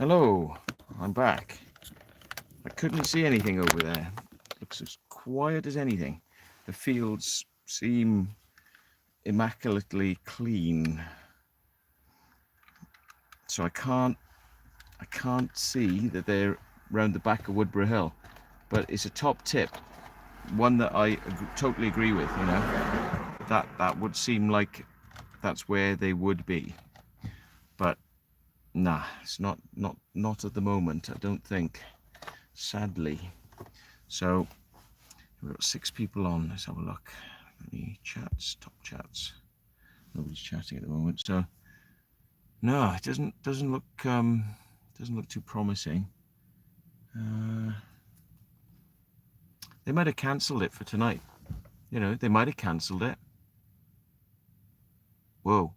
Hello, I'm back. I couldn't see anything over there. Looks as quiet as anything. The fields seem immaculately clean. So I can't see that they're round the back of Woodborough Hill. But it's a top tip, one that I totally agree with, you know. That would seem like that's where they would be. But nah, it's not at the moment, I don't think, sadly. So we've got 6 people on. Let's have a look. Any chats? Top chats. Nobody's chatting at the moment. So no, it doesn't look too promising. They might have cancelled it for tonight. You know, they might have cancelled it. Whoa,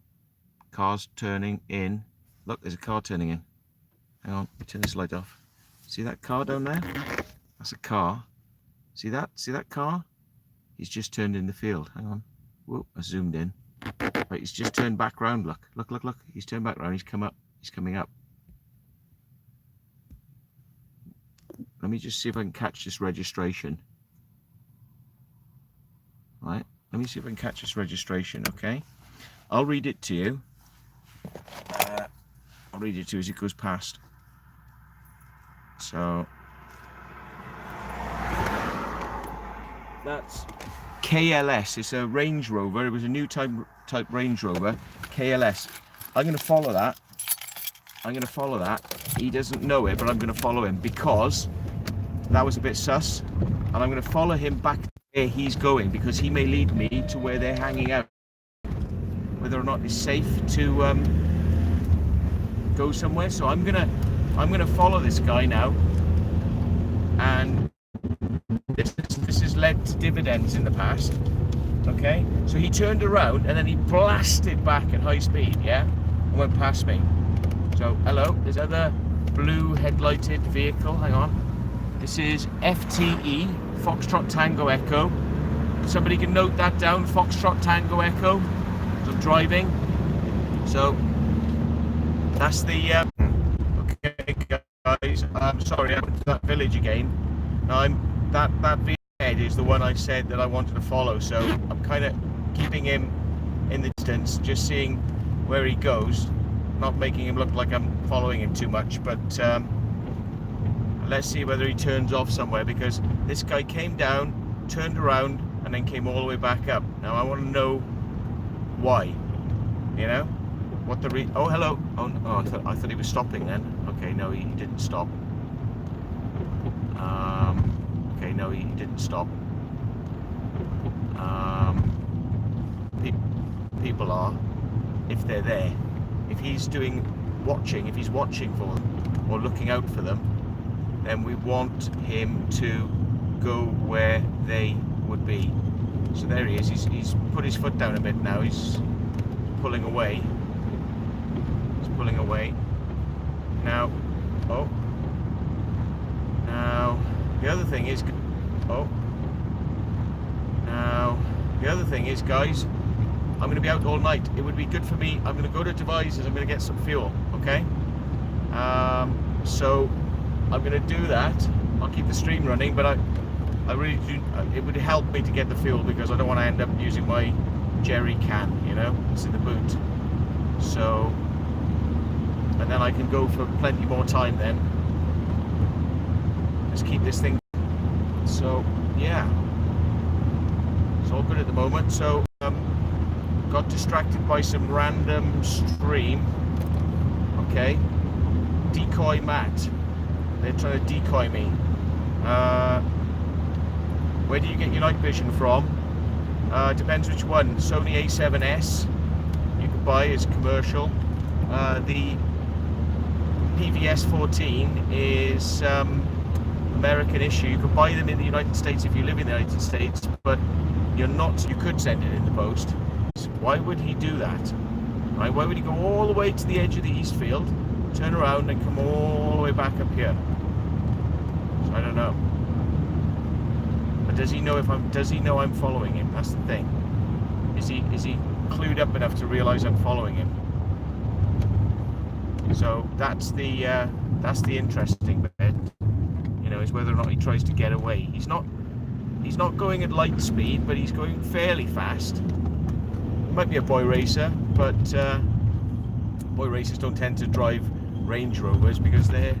cars turning in. Look, there's a car turning in. Hang on, let me turn this light off. See that car down there? That's a car. See that? See that car? He's just turned in the field. Hang on. Whoa, I zoomed in. Right, he's just turned back round. Look. He's turned back round. He's come up. He's coming up. Let me just see if I can catch this registration. Right. Let me see if I can catch this registration, okay? I'll read it to you. I'll read it to you as it goes past. So that's KLS. It's a Range Rover. It was a new type Range Rover. KLS. I'm going to follow that. He doesn't know it, but I'm going to follow him because that was a bit sus. And I'm going to follow him back to where he's going because he may lead me to where they're hanging out. Whether or not it's safe to go somewhere. So I'm gonna follow this guy now, and this has led to dividends in the past. Okay, so he turned around and then he blasted back at high speed, yeah, and went past me. So hello, there's other blue headlighted vehicle. Hang on, this is FTE, Foxtrot Tango Echo. Somebody can note that down, Foxtrot Tango Echo. So I'm driving. So that's the okay guys, I'm sorry, I went to that village again. Now that head is the one I said that I wanted to follow, so I'm kind of keeping him in the distance, just seeing where he goes, not making him look like I'm following him too much, but let's see whether he turns off somewhere, because this guy came down, turned around, and then came all the way back up. Now I want to know why, you know, what the oh hello, oh I thought he was stopping then. Okay, no, he didn't stop. Okay, no, he didn't stop. People are, if they're there, if he's watching, if he's watching for them or looking out for them, then we want him to go where they would be. So there he is. He's put his foot down a bit now. He's pulling away. He's pulling away. Now, oh. Now, the other thing is, oh. Now, the other thing is, guys, I'm going to be out all night. It would be good for me. I'm going to go to Devizes. I'm going to get some fuel. Okay. So I'm going to do that. I'll keep the stream running, but I really do. It would help me to get the fuel because I don't want to end up using my jerry can. You know, it's in the boot. So, and then I can go for plenty more time. Then let's keep this thing. So yeah, it's all good at the moment. So got distracted by some random stream. Okay, decoy Matt. They're trying to decoy me. Where do you get your night vision from? Depends which one. Sony A7S you can buy as commercial. The PVS 14 is American issue. You can buy them in the United States if you live in the United States, but you're not. You could send it in the post. Why would he do that? Right? Why would he go all the way to the edge of the East Field, turn around and come all the way back up here? So I don't know. But does he know I'm following him? That's the thing. Is he clued up enough to realise I'm following him? So that's the interesting bit, you know, is whether or not he tries to get away. He's not going at light speed, but he's going fairly fast. He might be a boy racer, but boy racers don't tend to drive Range Rovers because they're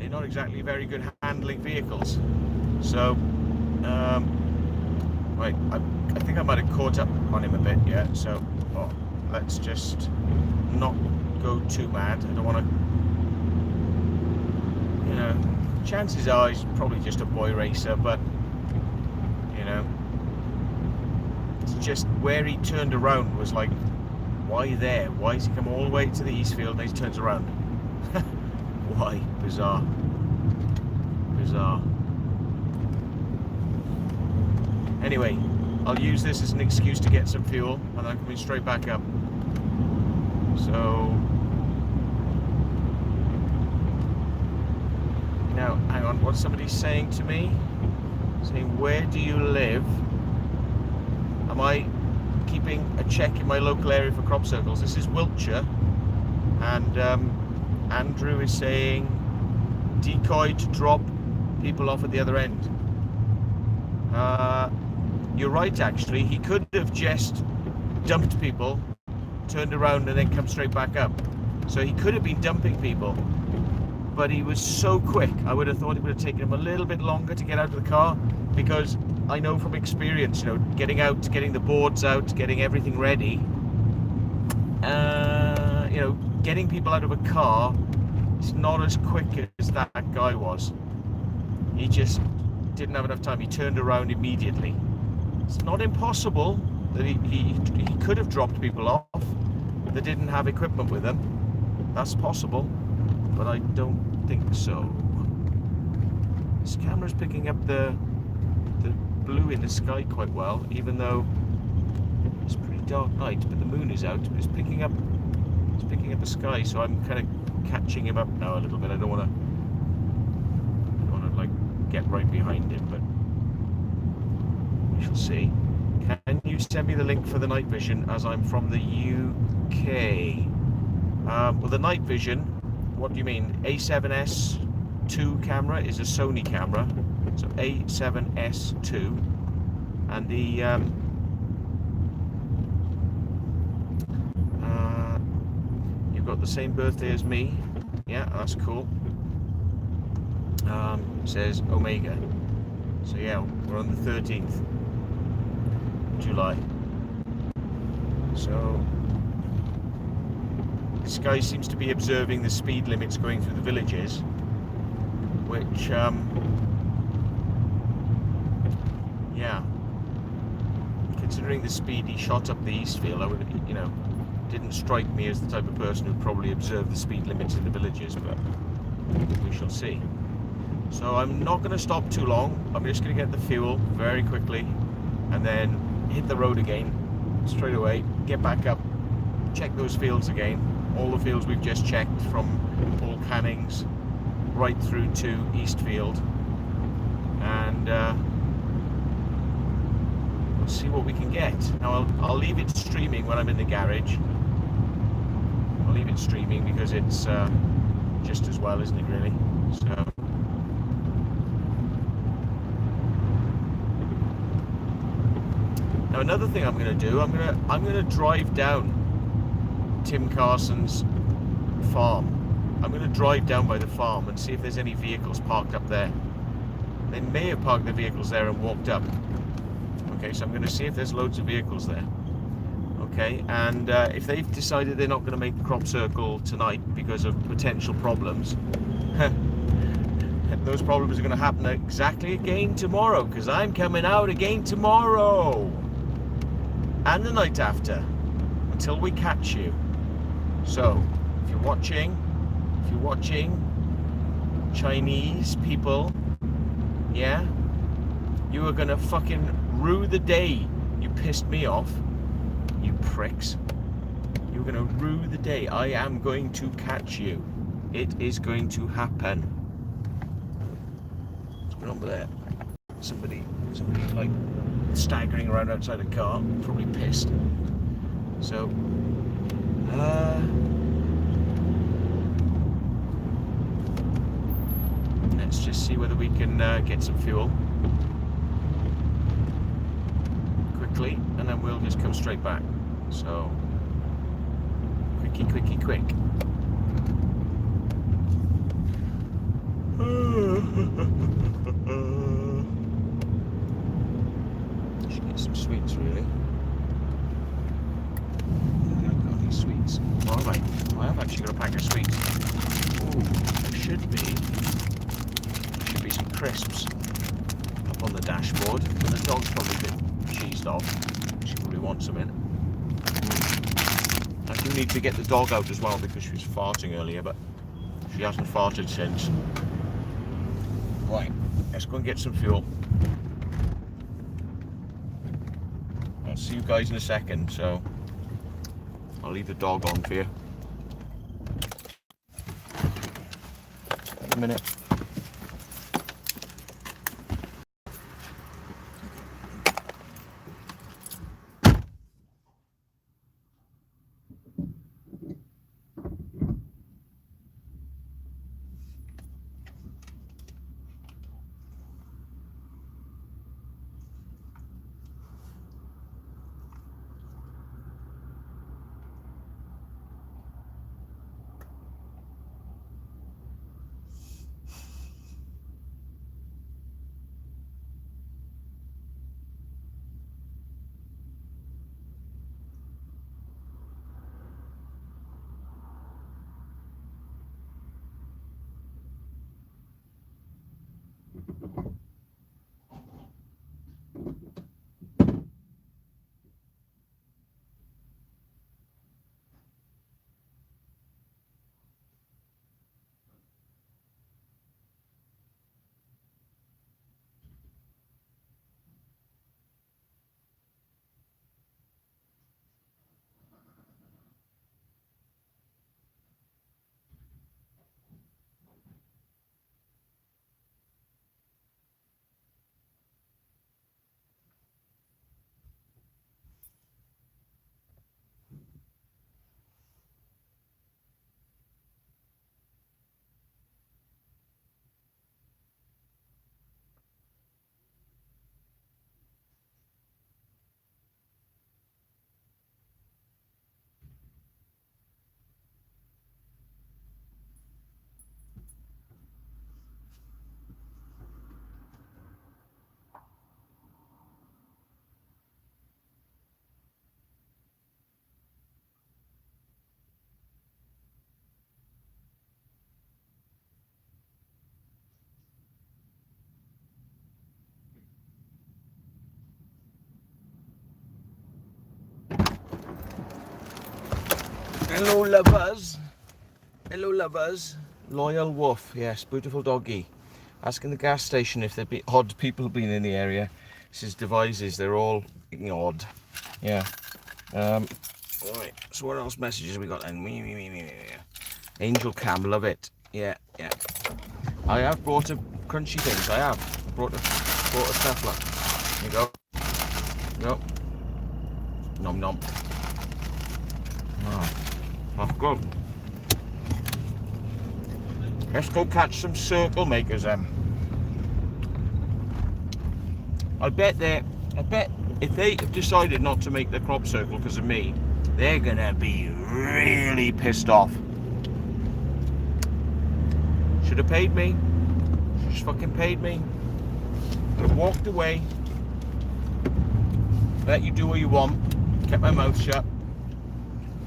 not exactly very good handling vehicles. So right, I think I might have caught up on him a bit, yeah. So let's just not go too mad. I don't want to, you know, chances are he's probably just a boy racer, but you know, it's just where he turned around was like, why there? Why has he come all the way to the Eastfield and then he turns around? Why? Bizarre. Anyway, I'll use this as an excuse to get some fuel and I'm coming straight back up. So now, hang on, what's somebody saying to me? Saying, where do you live? Am I keeping a check in my local area for crop circles? This is Wiltshire, and Andrew is saying decoy to drop people off at the other end. You're right, actually. He could have just dumped people, turned around and then come straight back up. So he could have been dumping people, but he was so quick. I would have thought it would have taken him a little bit longer to get out of the car, because I know from experience, you know, getting out, getting the boards out, getting everything ready, you know, getting people out of a car is not as quick as that guy was. He just didn't have enough time. He turned around immediately. It's not impossible that he could have dropped people off that didn't have equipment with them. That's possible, but I don't think so. This camera's picking up the blue in the sky quite well, even though it's a pretty dark night, but the moon is out. It's picking up the sky, so I'm kind of catching him up now a little bit. I don't want to like get right behind him, but we shall see. Can you send me the link for the night vision, as I'm from the UK? Well, the night vision, what do you mean? A7S2 camera is a Sony camera, so A7S2, and the you've got the same birthday as me. Yeah, that's cool. It says Omega. So yeah, we're on the 13th July. So this guy seems to be observing the speed limits going through the villages, which yeah, considering the speed he shot up the Eastfield, I would, you know, didn't strike me as the type of person who'd probably observe the speed limits in the villages, but we shall see. So I'm not going to stop too long. I'm just going to get the fuel very quickly and then hit the road again straight away, get back up, check those fields again, all the fields we've just checked from Paul Canning's right through to Eastfield, and we'll see what we can get. Now I'll leave it streaming when I'm in the garage. I'll leave it streaming because it's just as well, isn't it, really? So now another thing I'm going to do, I'm going to drive down Tim Carson's farm. I'm going to drive down by the farm and see if there's any vehicles parked up there. They may have parked their vehicles there and walked up. Okay, so I'm going to see if there's loads of vehicles there. Okay, and if they've decided they're not going to make the crop circle tonight because of potential problems, those problems are going to happen exactly again tomorrow, because I'm coming out again tomorrow and the night after until we catch you. So if you're watching Chinese people, yeah, you are gonna fucking rue the day you pissed me off, you pricks. You're gonna rue the day. I am going to catch you. It is going to happen. What's going on with that? Somebody like staggering around outside a car, probably pissed. let's just see whether we can get some fuel quickly, and then we'll just come straight back. So, quickie, quick. Should get some sweets, really. I've got these sweets. All right, I have actually got a pack of sweets. Ooh, there should be some crisps up on the dashboard. And the dog's probably a bit cheesed off. She probably wants some in. I do need to get the dog out as well because she was farting earlier, but she hasn't farted since. Right, let's go and get some fuel. I'll see you guys in a second, so I'll leave the dog on for you. Wait a minute. Hello lovers. Hello lovers. Loyal wolf, yes, beautiful doggy. Asking the gas station if there'd be odd people been in the area. This is devices, they're all odd. Yeah. Alright, so what else messages we got then? Angel Cam, love it. Yeah. I have brought a crunchy things, I have. Brought a stuff like. There you go. Nom nom. Oh. That's good. Let's go catch some circle makers then. I bet if they have decided not to make the crop circle because of me, they're gonna be really pissed off. Should have paid me. Just fucking paid me. Could have walked away. Let you do what you want. Kept my mouth shut.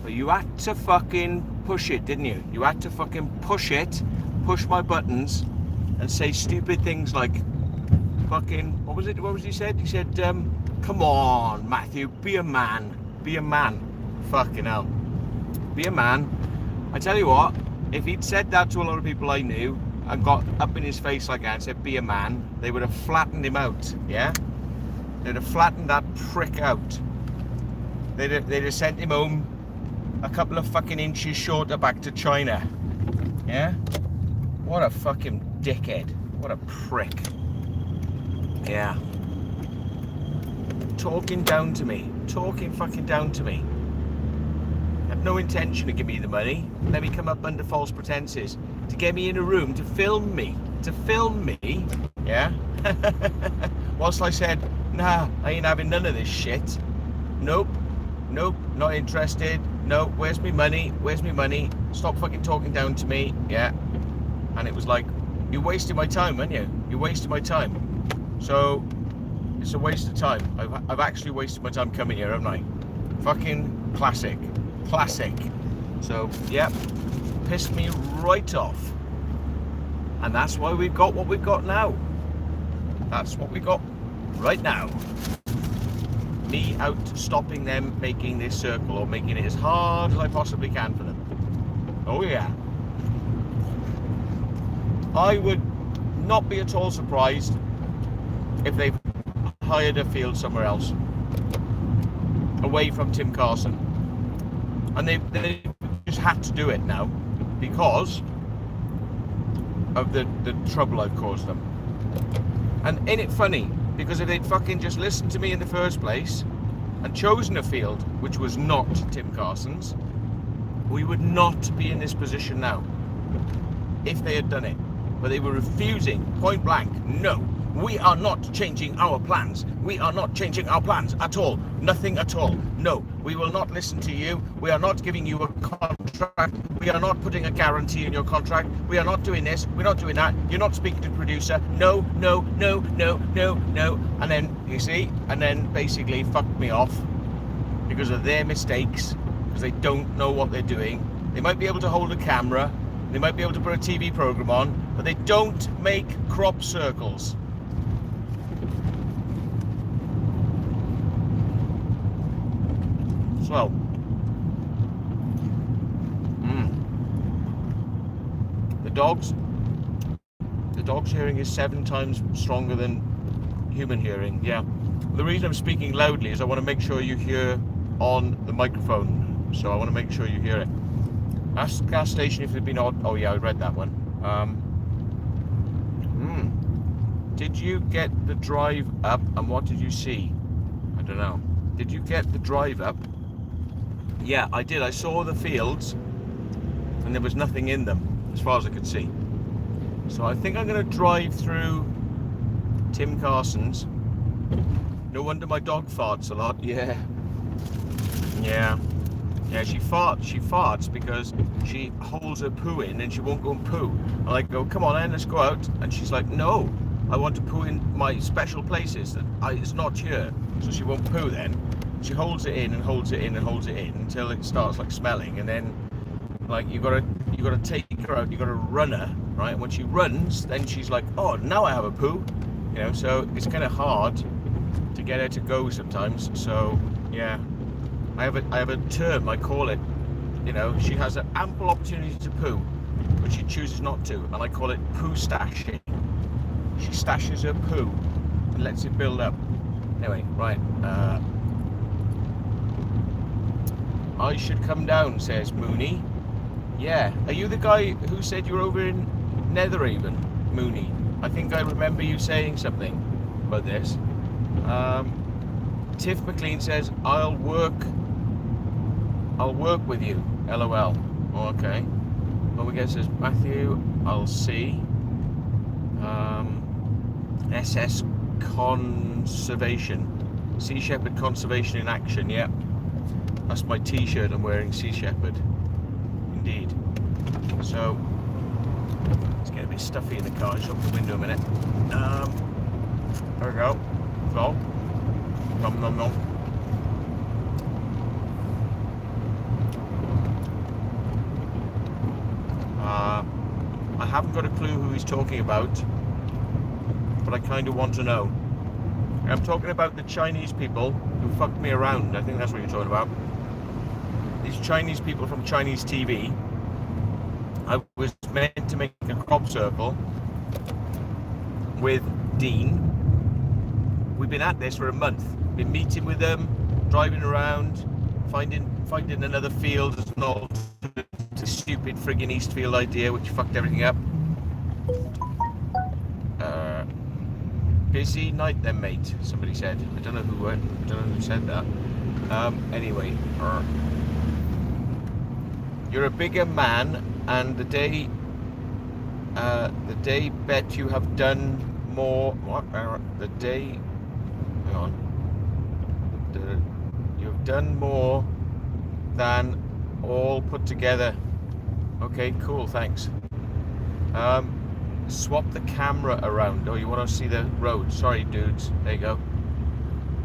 But you had to fucking push it, didn't you? You had to fucking push it, push my buttons, and say stupid things like fucking, what was he said? He said, come on, Matthew, be a man. Be a man. Fucking hell. Be a man. I tell you what, if he'd said that to a lot of people I knew and got up in his face like that and said, be a man, they would have flattened him out, yeah? They'd have flattened that prick out. They'd have sent him home a couple of fucking inches shorter back to China. Yeah? What a fucking dickhead. What a prick. Yeah. Talking down to me. Talking fucking down to me. Had no intention to give me the money. Let me come up under false pretenses. To get me in a room to film me. to film me, yeah, whilst I said, nah, I ain't having none of this shit. Nope, not interested. No, where's me money? Stop fucking talking down to me, yeah. And it was like, you wasted my time, weren't you? You wasted my time. So it's a waste of time. I've actually wasted my time coming here, haven't I? Fucking classic. So yeah, pissed me right off. And that's why we've got what we've got now. That's what we got right now. Me out stopping them making this circle, or making it as hard as I possibly can for them. Oh yeah. I would not be at all surprised if they've hired a field somewhere else, away from Tim Carson. And they just had to do it now because of the trouble I've caused them. And ain't it funny? Because if they'd fucking just listened to me in the first place and chosen a field which was not Tim Carson's, we would not be in this position now. If they had done it. But they were refusing, point blank, no, we are not changing our plans. We are not changing our plans at all. Nothing at all. No, we will not listen to you. We are not giving you a contract. We are not putting a guarantee in your contract. We are not doing this. We're not doing that. You're not speaking to the producer. No. And then, you see, and then basically fucked me off because of their mistakes, because they don't know what they're doing. They might be able to hold a camera. They might be able to put a TV program on, but they don't make crop circles. So, the dog's hearing is 7 times stronger than human hearing. Yeah. The reason I'm speaking loudly is I want to make sure you hear on the microphone. So I want to make sure you hear it. Ask gas station if they've been odd. Oh yeah, I read that one. Did you get the drive up, and what did you see? I don't know. Did you get the drive up? Yeah, I did. I saw the fields, and there was nothing in them, as far as I could see. So I think I'm going to drive through Tim Carson's. No wonder my dog farts a lot. Yeah, she farts because she holds her poo in and she won't go and poo. And I go, come on then, let's go out. And she's like, no, I want to poo in my special places. It's not here. So she won't poo then. She holds it in and holds it in and holds it in until it starts like smelling. And then like you gotta take her out, you gotta run her, right? And when she runs, then she's like, oh, now I have a poo. You know, so it's kind of hard to get her to go sometimes. So yeah. I have a term, I call it, you know, she has an ample opportunity to poo, but she chooses not to, and I call it poo stashing. She stashes her poo and lets it build up. Anyway, right, I should come down, says Mooney. Yeah, are you the guy who said you were over in Netherhaven, Mooney? I think I remember you saying something about this. Tiff McLean says, I'll work with you, LOL. Oh, okay. Well, we get says Matthew, I'll see. SS Conservation. Sea Shepherd Conservation in action, yep. That's my t-shirt I'm wearing, Sea Shepherd. Indeed. So, it's getting a bit stuffy in the car. Just open the window a minute. There we go. So, nom. I haven't got a clue who he's talking about, but I kind of want to know. I'm talking about the Chinese people who fucked me around. I think that's what you're talking about. These Chinese people from Chinese TV. I was meant to make a crop circle with Dean. We've been at this for a month. Been meeting with them, driving around, finding another field as an alternate to stupid friggin' Eastfield idea, which fucked everything up. Busy night then, mate, somebody said. I don't know who said that. Anyway, you're a bigger man, and the day The day bet you have done more. What? The day. Hang on. You've done more than all put together. Okay, cool, thanks. Swap the camera around. Oh, you want to see the road? Sorry, dudes. There you go.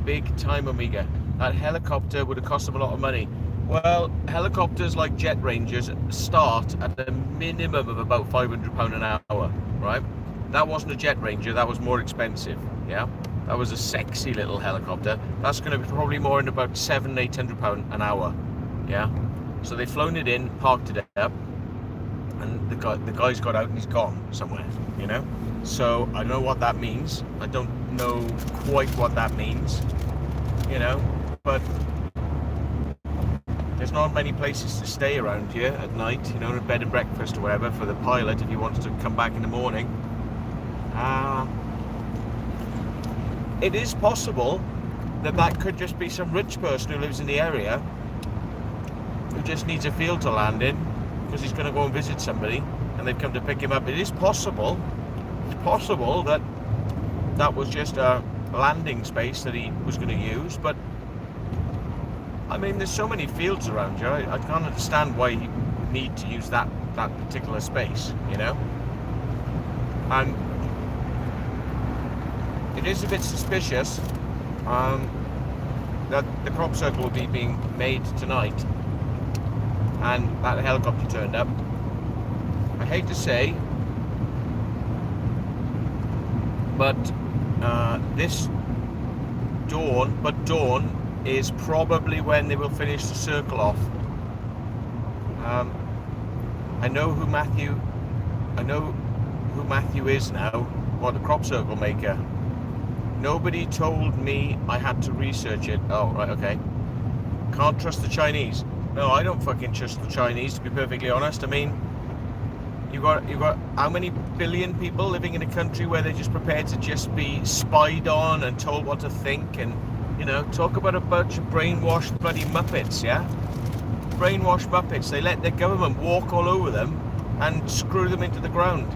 Big time, Omega. That helicopter would have cost them a lot of money. Well, helicopters like Jet Rangers start at a minimum of about £500 an hour, right? That wasn't a Jet Ranger, that was more expensive, yeah? That was a sexy little helicopter. That's going to be probably more in about £700-800 an hour, yeah? So they've flown it in, parked it up, and the guy's got out and he's gone somewhere, you know? So I don't know what that means. I don't know quite what that means, you know? But there's not many places to stay around here at night, you know, a bed and breakfast or whatever for the pilot if he wants to come back in the morning. It is possible that could just be some rich person who lives in the area who just needs a field to land in because he's going to go and visit somebody and they've come to pick him up. It is possible. It's possible that that was just a landing space that he was going to use, but I mean, there's so many fields around here. I can't understand why you need to use that particular space, you know? And it is a bit suspicious that the crop circle will be being made tonight and that helicopter turned up. I hate to say, but dawn is probably when they will finish the circle off. I know who Matthew is now, or the crop circle maker. Nobody told me I had to research it. Oh, right, okay. Can't trust the Chinese. No, I don't fucking trust the Chinese, to be perfectly honest. I mean, you got how many billion people living in a country where they're just prepared to just be spied on and told what to think, and you know, talk about a bunch of brainwashed bloody muppets, yeah? Brainwashed muppets. They let their government walk all over them and screw them into the ground,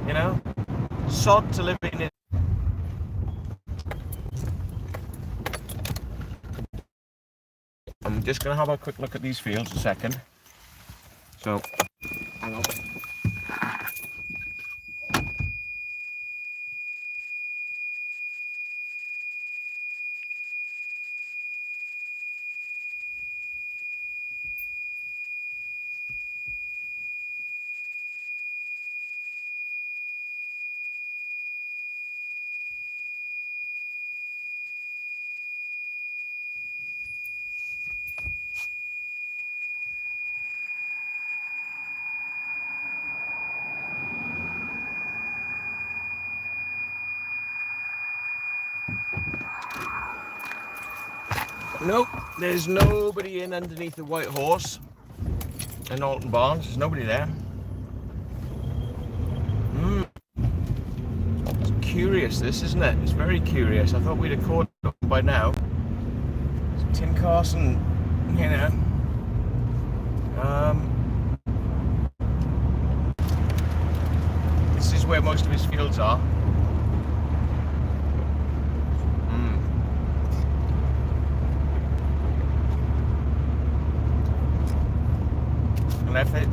you know? Sod to live in it. I'm just going to have a quick look at these fields a second. So, hang on. Nope, there's nobody in underneath the White Horse in Alton Barnes. There's nobody there. It's curious, this, isn't it? It's very curious. I thought we'd have caught up by now. Tim Carson, you know. This is where most of his fields are.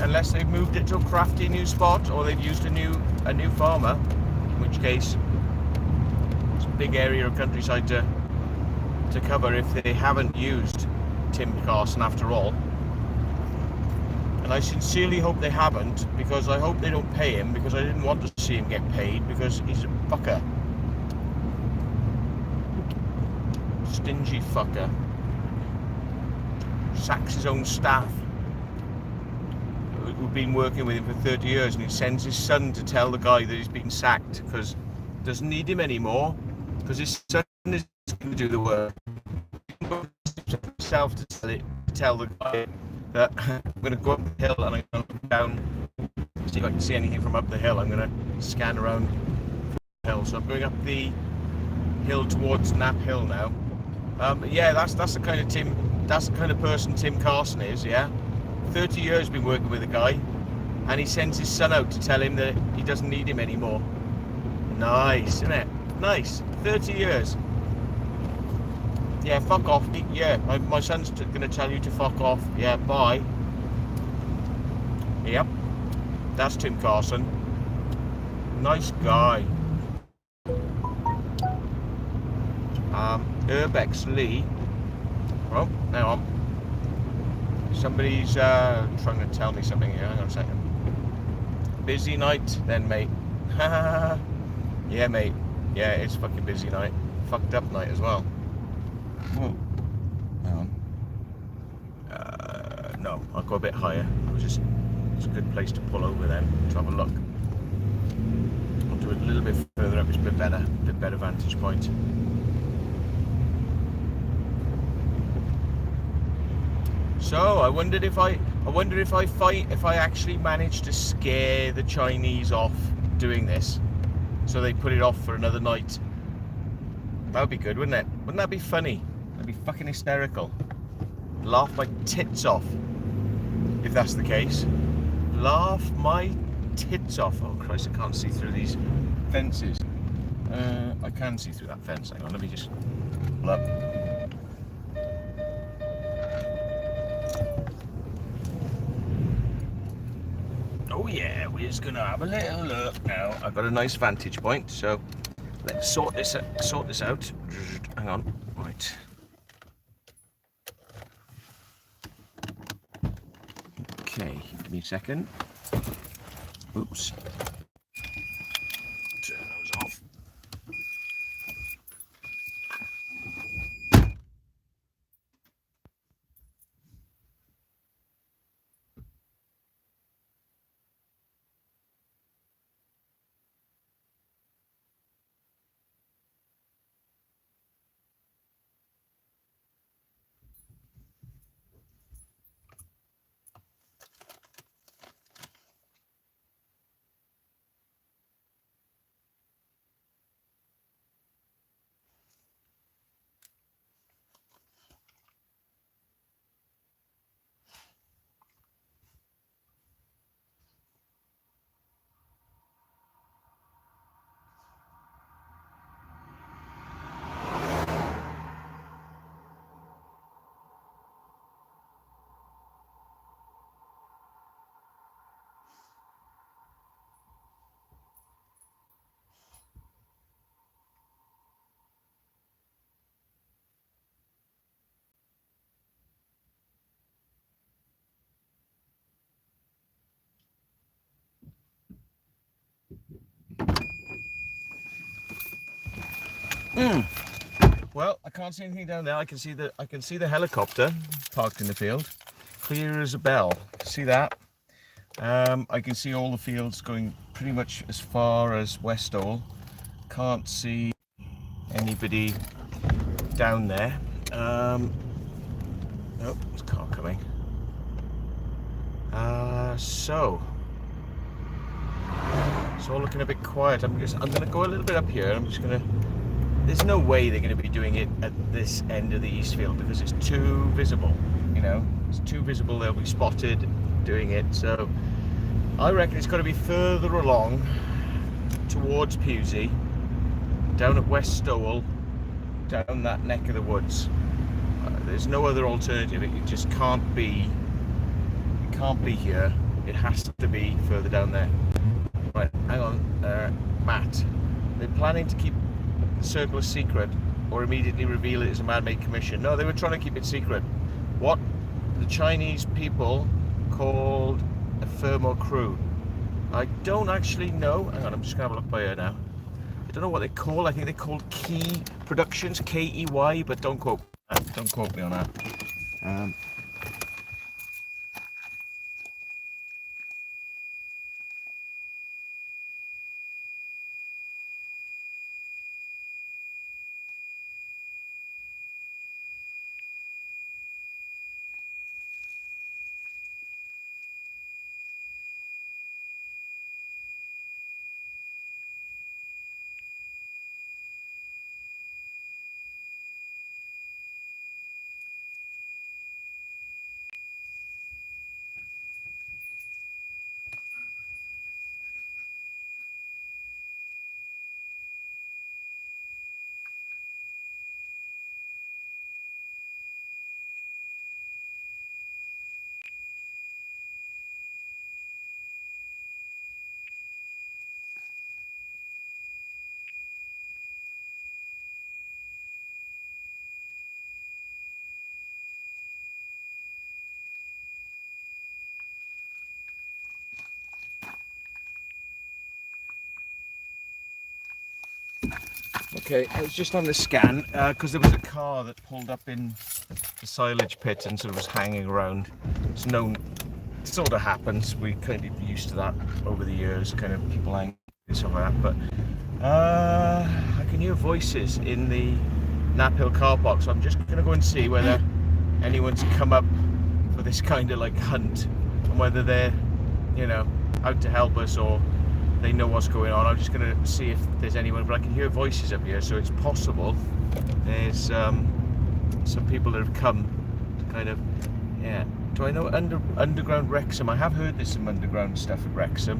Unless they've moved it to a crafty new spot, or they've used a new farmer, in which case it's a big area of countryside to cover if they haven't used Tim Carson after all. And I sincerely hope they haven't, because I hope they don't pay him, because I didn't want to see him get paid, because he's a fucker. Stingy fucker. Sacks his own staff. We've been working with him for 30 years, and he sends his son to tell the guy that he's been sacked because he doesn't need him anymore, because his son is going to do the work. He can himself to tell the guy that I'm going to go up the hill and I'm going to look down, see if I can see anything from up the hill. I'm going to scan around the hill. So I'm going up the hill towards Knapp Hill now. Yeah, that's the kind of person Tim Carson is. Yeah. 30 years been working with a guy, and he sends his son out to tell him that he doesn't need him anymore. Nice, isn't it? Nice. 30 years. Yeah, fuck off. Yeah, my son's going to tell you to fuck off. Yeah, bye. Yep. That's Tim Carson. Nice guy. Urbex Lee. Oh, hang on. Somebody's trying to tell me something here. Hang on a second. Busy night then, mate. Yeah, mate. Yeah, it's fucking busy night. Fucked up night as well. Oh, hang on. No, I'll go a bit higher. It's a good place to pull over then to have a look. I'll do it a little bit further up. It's a bit better vantage point. So I wondered if I actually managed to scare the Chinese off doing this, so they put it off for another night. That would be good, wouldn't it? Wouldn't that be funny? That'd be fucking hysterical. Laugh my tits off if that's the case. Laugh my tits off. Oh Christ, I can't see through these fences. I can see through that fence. Hang on, let me just pull up. Oh yeah, we're just gonna have a little look now. I've got a nice vantage point, so let's sort this out. Hang on, right. Okay, give me a second. Oops. Turn those off. Well, I can't see anything down there. I can see the helicopter parked in the field, clear as a bell. See that? I can see all the fields going pretty much as far as Westall. Can't see anybody down there. Oh, there's a car coming. So it's all looking a bit quiet. I'm gonna go a little bit up here. There's no way they're going to be doing it at this end of the east field because it's too visible, you know. It's too visible, they'll be spotted doing it. So I reckon it's got to be further along towards Pewsey, down at West Stowell, down that neck of the woods. There's no other alternative. It just can't be. It can't be here. It has to be further down there. Right, hang on, Matt. They're planning to keep the circle a secret or immediately reveal it as a man-made commission. No, they were trying to keep it secret. What the Chinese people called a thermo crew. I don't actually know. Hang on, I'm just gonna have a look by here now. I don't know what they call. I think they called Key Productions, K-E-Y, but don't quote me on that. Okay, I was just on the scan because there was a car that pulled up in the silage pit and sort of was hanging around. It's known, it sort of happens. We kind of used to that over the years, kind of people hanging and stuff like that. But I can hear voices in the Nap Hill car park, so I'm just going to go and see whether anyone's come up for this kind of like hunt and whether they're, you know, out to help us or they know what's going on. I'm just going to see if there's anyone, but I can hear voices up here, so it's possible there's some people that have come to kind of, yeah. Do I know underground Wrexham? I have heard there's some underground stuff at Wrexham.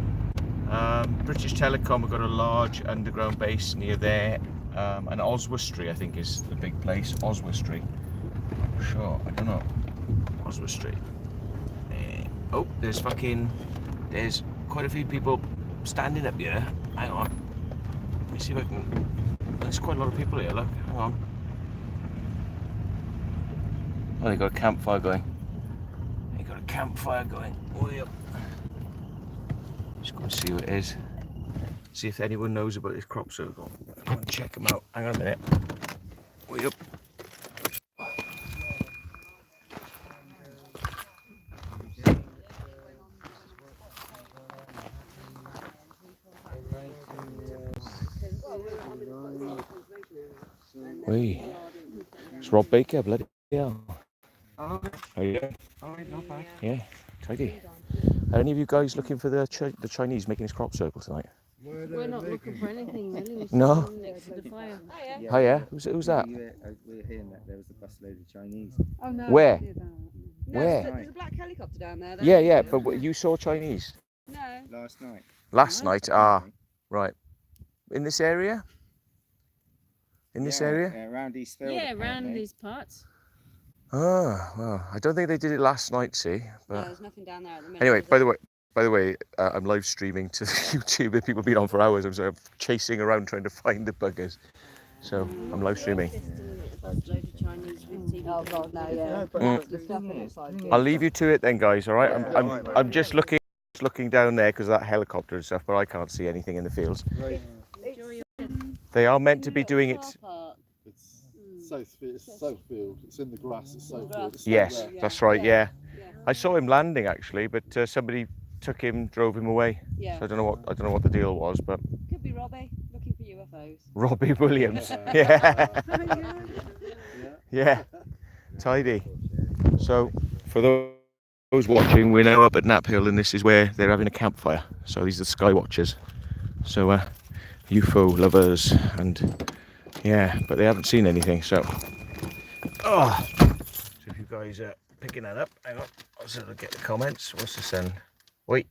British Telecom have got a large underground base near there, and Oswestry I think is the big place. Oswestry. Sure, I don't know. Oswestry. Oh, there's quite a few people standing up here. Hang on. Let me see if I can. There's quite a lot of people here, look. Hang on. Oh, they got a campfire going. They got a campfire going. Way up. Just go and see what it is. See if anyone knows about this crop circle. Go and check them out. Hang on a minute. Way up. Wait, it's Rob Baker, bloody hell. Oh, How you doing? oh, not bad. Yeah, tidy. Are any of you guys looking for the Chinese making this crop circle tonight? We're not looking for anything really. We're No? standing next to the fire. Oh yeah, who's that? We were hearing that there was a busload of Chinese. Oh no. Where? No, Where? There's a black helicopter down there. Yeah, but you saw Chinese? No. Last night. Last night? Ah, right. In this area? In this area? Around Eastfield. Yeah, around apparently. these parts. Oh, well, I don't think they did it last night, see? No, But there's nothing down there at the minute. anyway, is by there? the way, I'm live streaming to YouTube. The people have been on for hours. I'm sort of chasing around trying to find the buggers. So I'm live streaming. Oh God, no, yeah. The stuff inside. I'll leave you to it then, guys. All right. I'm just looking down there because of that helicopter and stuff, but I can't see anything in the fields. They are meant to be doing it. It's Southfield. It's in the grass. It's Southfield. It's Yes, there. that's right. Yeah, I saw him landing actually, but somebody took him, drove him away. Yeah. So I don't know what the deal was, but Could be Robbie looking for UFOs. Robbie Williams. Yeah. Yeah. Tidy. So for those watching, we're now up at Nap Hill, and this is where they're having a campfire. So these are the sky watchers. So UFO lovers, and yeah, but they haven't seen anything. So, so if you guys are picking that up, hang on, I'll sort of get the comments. What's this then? Wait.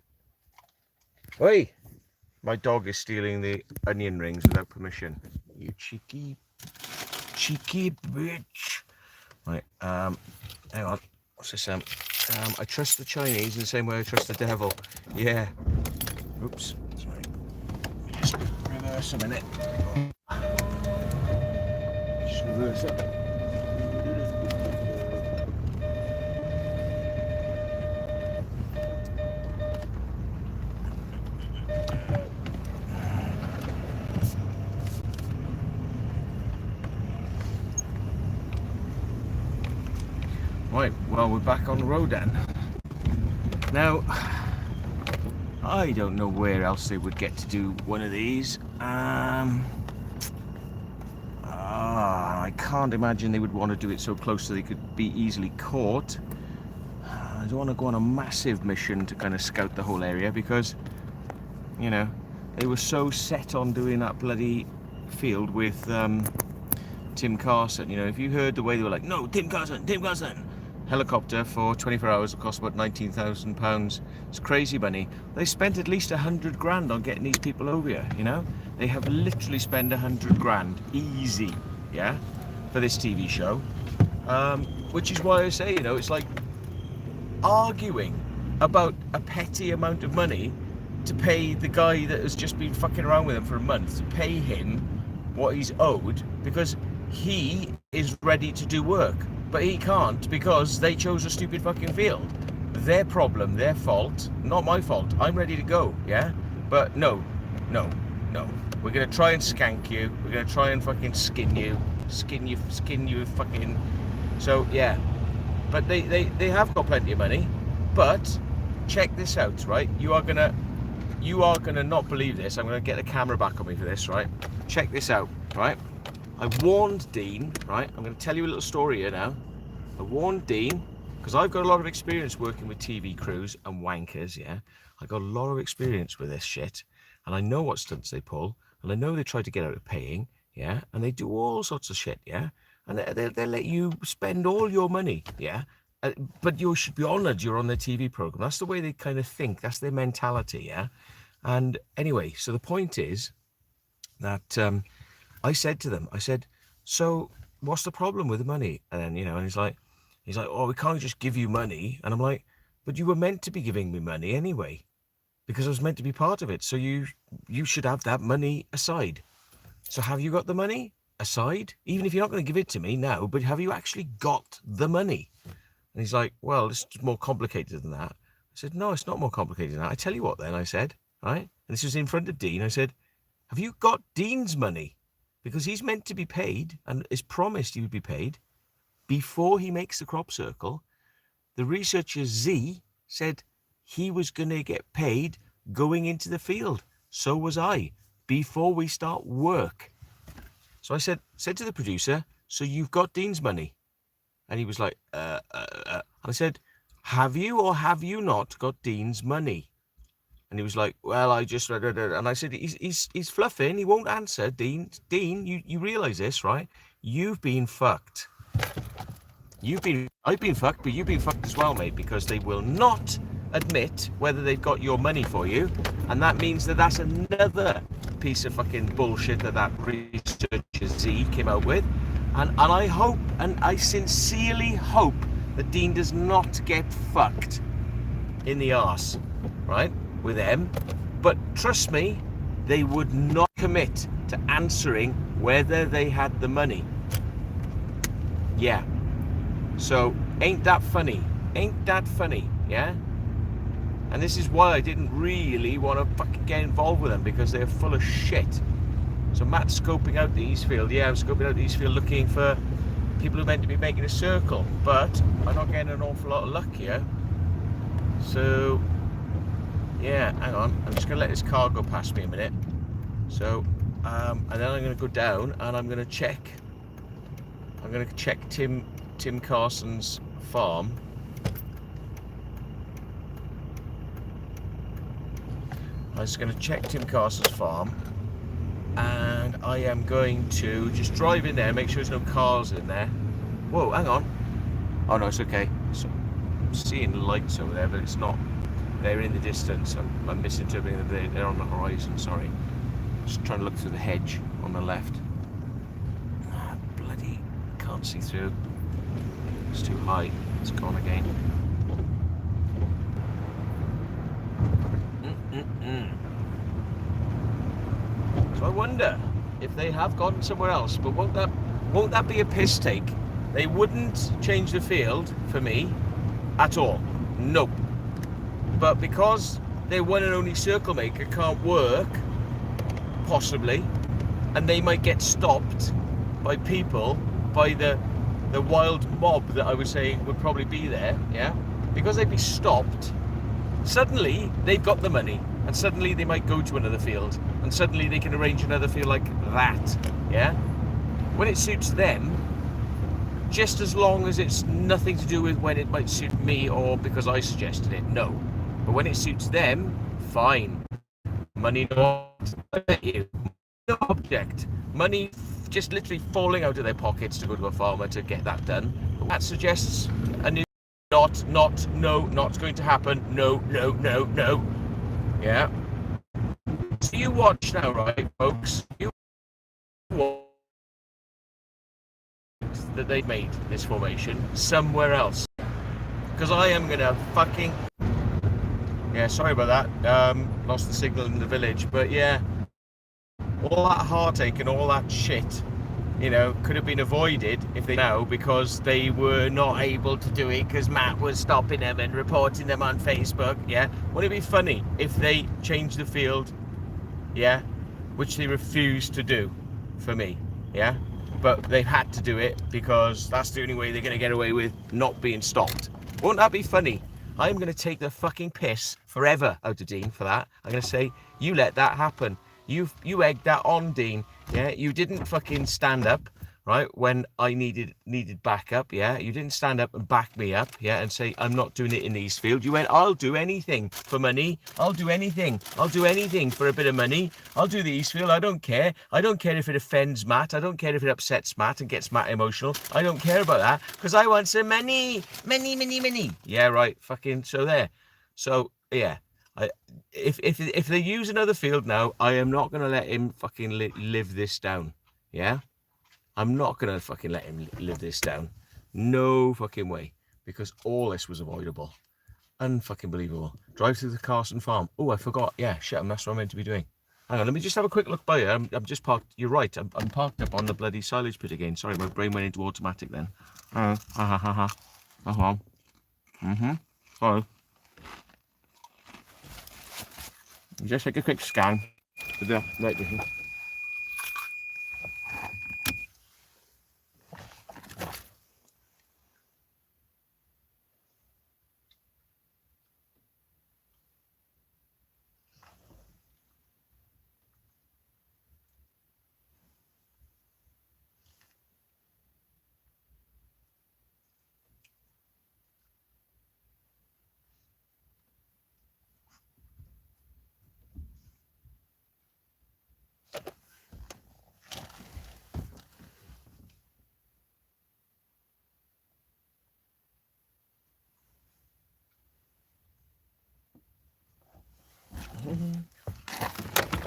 My dog is stealing the onion rings without permission. You cheeky bitch. Right, hang on. What's this? I trust the Chinese in the same way I trust the devil. Yeah. Oops. Sorry. Just reverse a minute. Just reverse it. Right, well, we're back on the road then. Now, I don't know where else they would get to do one of these. I can't imagine they would want to do it so close so they could be easily caught. I don't want to go on a massive mission to kind of scout the whole area because, you know, they were so set on doing that bloody field with Tim Carson. You know, if you heard the way they were like, no, Tim Carson, helicopter for 24 hours will cost about £19,000. It's crazy money. They spent at least 100 grand on getting these people over here, you know? They have literally spent 100 grand, easy, yeah, for this TV show. Which is why I say, you know, it's like arguing about a petty amount of money to pay the guy that has just been fucking around with him for a month, to pay him what he's owed because he is ready to do work. But he can't because they chose a stupid fucking field. Their problem, their fault, not my fault. I'm ready to go, yeah? But no. We're gonna try and skank you. We're gonna try and fucking skin you fucking. So yeah, but they have got plenty of money. But check this out, right? You are gonna not believe this. I'm gonna get the camera back on me for this, right? Check this out, right? I warned Dean, right? I'm gonna tell you a little story here now. I warned Dean, because I've got a lot of experience working with TV crews and wankers, yeah? I got a lot of experience with this shit, and I know what stunts they pull, and I know they try to get out of paying, yeah? And they do all sorts of shit, yeah? And they let you spend all your money, yeah? But you should be honoured you're on their TV program. That's the way they kind of think. That's their mentality, yeah? And anyway, so the point is that I said to them, I said, so what's the problem with the money? And then, you know, and he's like, oh, we can't just give you money. And I'm like, but you were meant to be giving me money anyway, because I was meant to be part of it. So you should have that money aside. So have you got the money aside? Even if you're not going to give it to me now, but have you actually got the money? And he's like, well, it's more complicated than that. I said, no, it's not more complicated than that. I tell you what then, I said, right? And this was in front of Dean. I said, have you got Dean's money? Because he's meant to be paid and is promised he would be paid before he makes the crop circle. The researcher Z said he was going to get paid going into the field. So was I, before we start work. So I said to the producer, so you've got Dean's money? And he was like, And I said, have you or have you not got Dean's money? And he was like, well, I just read it. And I said, he's fluffing. He won't answer. Dean, you realise this, right? You've been fucked. I've been fucked, but you've been fucked as well, mate, because they will not admit whether they've got your money for you. And that means that that's another piece of fucking bullshit that researcher Z came out with. And I hope, and I sincerely hope, that Dean does not get fucked in the arse, right, with them. But trust me, they would not commit to answering whether they had the money. Yeah. So, ain't that funny? Ain't that funny, yeah? And this is why I didn't really want to fucking get involved with them, because they're full of shit. So Matt's scoping out the Eastfield. Yeah, I'm scoping out the Eastfield looking for people who are meant to be making a circle. But I'm not getting an awful lot of luck here. So, yeah, hang on. I'm just going to let this car go past me a minute. So, and then I'm going to go down and I'm going to check. I'm going to check Tim Carson's farm. I'm just going to check Tim Carson's farm. And I am going to just drive in there, make sure there's no cars in there. Whoa, hang on. Oh no, it's okay. So, I'm seeing lights over there, but it's not. They're in the distance. I'm misinterpreting that they're on the horizon, sorry. Just trying to look through the hedge on the left. Ah, bloody, can't see through. It's too high. It's gone again. So I wonder if they have gone somewhere else, but won't that be a piss take? They wouldn't change the field for me at all. Nope. But because their one and only circle maker can't work, possibly, and they might get stopped by people, by the wild mob that I was saying would probably be there, yeah? Because they'd be stopped, suddenly they've got the money, and suddenly they might go to another field, and suddenly they can arrange another field like that, yeah? When it suits them, just as long as it's nothing to do with when it might suit me or because I suggested it, no. But when it suits them, fine. Money no object. Money just literally falling out of their pockets to go to a farmer to get that done. That suggests a new not going to happen. No. Yeah. So you watch now, right, folks? You watch that they made this formation somewhere else. Because I am gonna fucking... Yeah, sorry about that. Lost the signal in the village, but yeah. All that heartache and all that shit, you know, could have been avoided if they know, because they were not able to do it because Matt was stopping them and reporting them on Facebook, yeah? Wouldn't it be funny if they changed the field, yeah? which they refused to do for me, yeah? But they've had to do it because that's the only way they're going to get away with not being stopped. Won't that be funny? I'm going to take the fucking piss forever out of Dean for that. I'm going to say, you let that happen. You egged that on, Dean. Yeah, you didn't fucking stand up, right, when I needed backup, yeah? You didn't stand up and back me up, yeah, and say, I'm not doing it in Eastfield. You went, I'll do anything for money. I'll do anything. I'll do anything for a bit of money. I'll do the Eastfield. I don't care. I don't care if it offends Matt. I don't care if it upsets Matt and gets Matt emotional. I don't care about that because I want some money. Money. Yeah, right, fucking, so there. So, yeah. If they use another field now, I am not going to let him fucking live this down, yeah? I'm not going to fucking let him live this down. No fucking way. Because all this was avoidable. Unfucking believable. Drive through the Carson farm. Oh, I forgot. Yeah, shit, that's what I'm meant to be doing. Hang on, let me just have a quick look by here. I'm just parked. You're right. I'm parked up on the bloody silage pit again. Sorry, my brain went into automatic then. Sorry. Just take a quick scan with the night vision.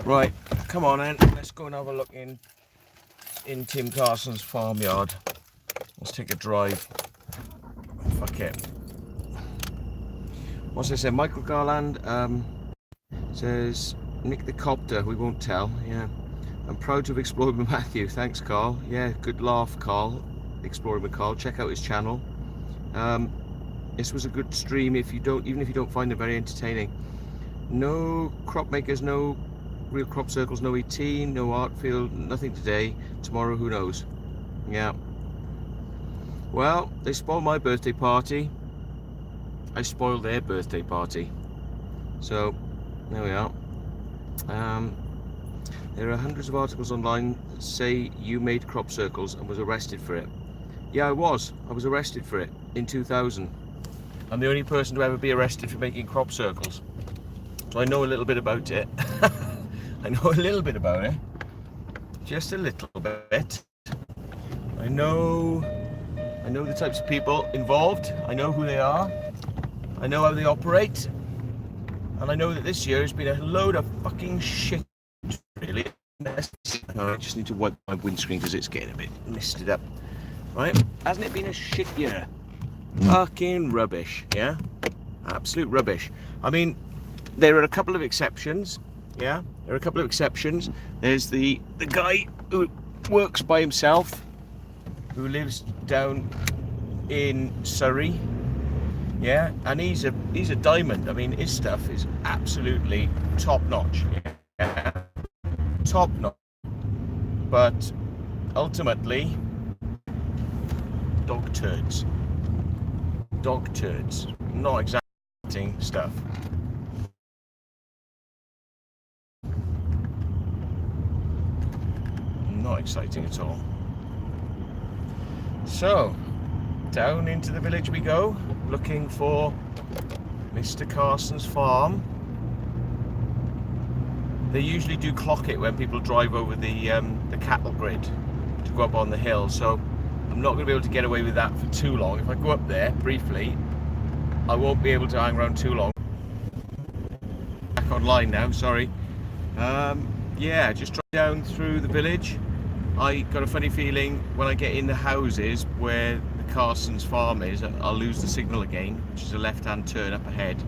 Right, come on then, let's go and have a look in Tim Carson's farmyard. Let's take a drive. Fuck it. What's this say? Michael Garland says, Nick the Copter, we won't tell. Yeah. I'm proud to have explored with Matthew. Thanks, Carl. Yeah, good laugh, Carl. Exploring with Carl. Check out his channel. This was a good stream even if you don't find it very entertaining. No crop makers, no real crop circles, no ET, no art field, nothing today. Tomorrow, who knows? Yeah. Well, they spoiled my birthday party. I spoiled their birthday party. So, there we are. There are hundreds of articles online that say you made crop circles and was arrested for it. Yeah, I was arrested for it in 2000. I'm the only person to ever be arrested for making crop circles. So I know a little bit about it. I know a little bit about it. Just a little bit. I know the types of people involved. I know who they are. I know how they operate. And I know that this year has been a load of fucking shit, really. I just need to wipe my windscreen because it's getting a bit misted up. Right? Hasn't it been a shit year? Fucking rubbish, yeah? Absolute rubbish. I mean, there are a couple of exceptions, yeah? There are a couple of exceptions. There's the guy who works by himself, who lives down in Surrey, yeah? And he's a diamond. I mean, his stuff is absolutely top-notch, yeah? Top-notch. But ultimately, dog turds, not exacting stuff. Not exciting at all. So, down into the village we go, looking for Mr. Carson's farm. They usually do clock it when people drive over the cattle grid to go up on the hill, so I'm not going to be able to get away with that for too long. If I go up there briefly, I won't be able to hang around too long. Back online now, sorry. Yeah, just drive down through the village. I got a funny feeling when I get in the houses where the Carson's farm is, I'll lose the signal again, which is a left-hand turn up ahead.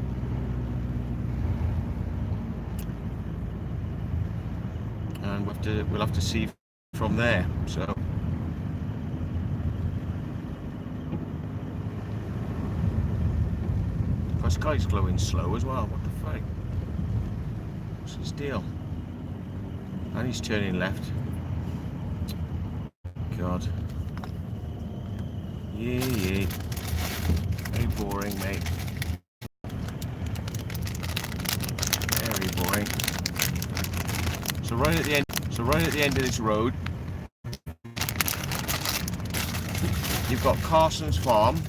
And we'll have to see from there. So. The sky's glowing slow as well. What the fuck? What's his deal? And he's turning left. God. Yeah. Very boring, mate. Very boring. So right at the end of this road, you've got Carson's farm,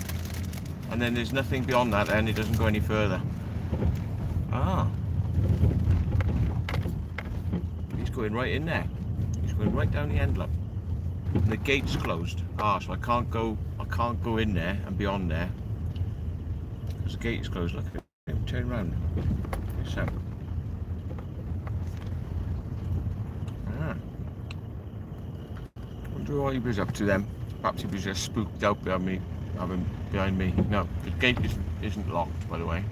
and then there's nothing beyond that, and it doesn't go any further. Ah. He's going right in there. He's going right down the end, look. And the gate's closed. Ah, so I can't go in there and beyond there. Because the gate is closed. Look at him turn around. So. Ah. Wonder what he was up to then. Perhaps he was just spooked out behind me. No, the gate isn't locked, by the way.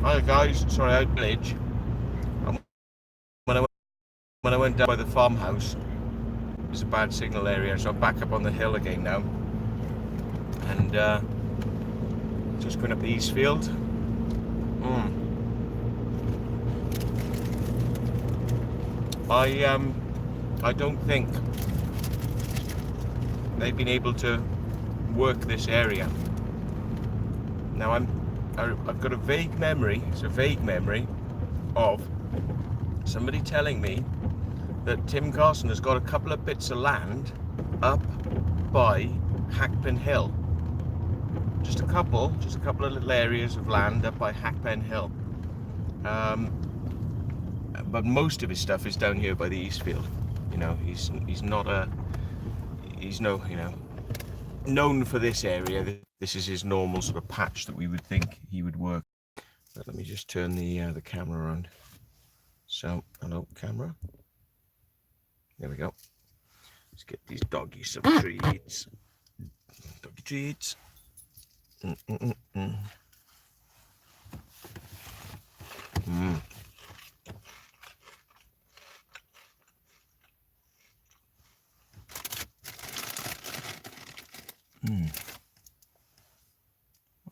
Hi guys, sorry I glitch. When I went down by the farmhouse, it's a bad signal area, so I'm back up on the hill again now. And just going up the east field. I don't think they've been able to work this area. Now I've got a vague memory. It's a vague memory of somebody telling me that Tim Carson has got a couple of bits of land up by Hackpen Hill. Just a couple of little areas of land up by Hackpen Hill. But most of his stuff is down here by the Eastfield. You know, he's known for this area. This is his normal sort of patch that we would think he would work. But let me just turn the camera around. So, hello camera. There we go. Let's get these doggies some treats. Doggy treats. What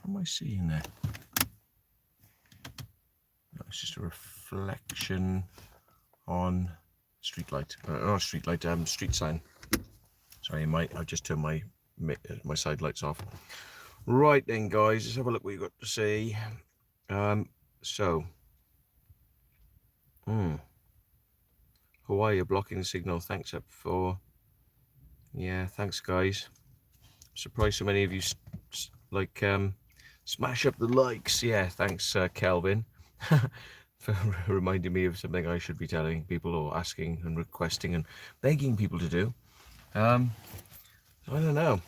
am I seeing there? No, it's just a reflection on street light. Street sign. Sorry, I've just turned my side lights off. Right then, guys, let's have a look what you've got to say. Hawaii, you're blocking the signal. Thanks up for. Yeah, thanks, guys. Surprised so many of you smash up the likes. Yeah, thanks, Kelvin, for reminding me of something I should be telling people or asking and requesting and begging people to do. I don't know.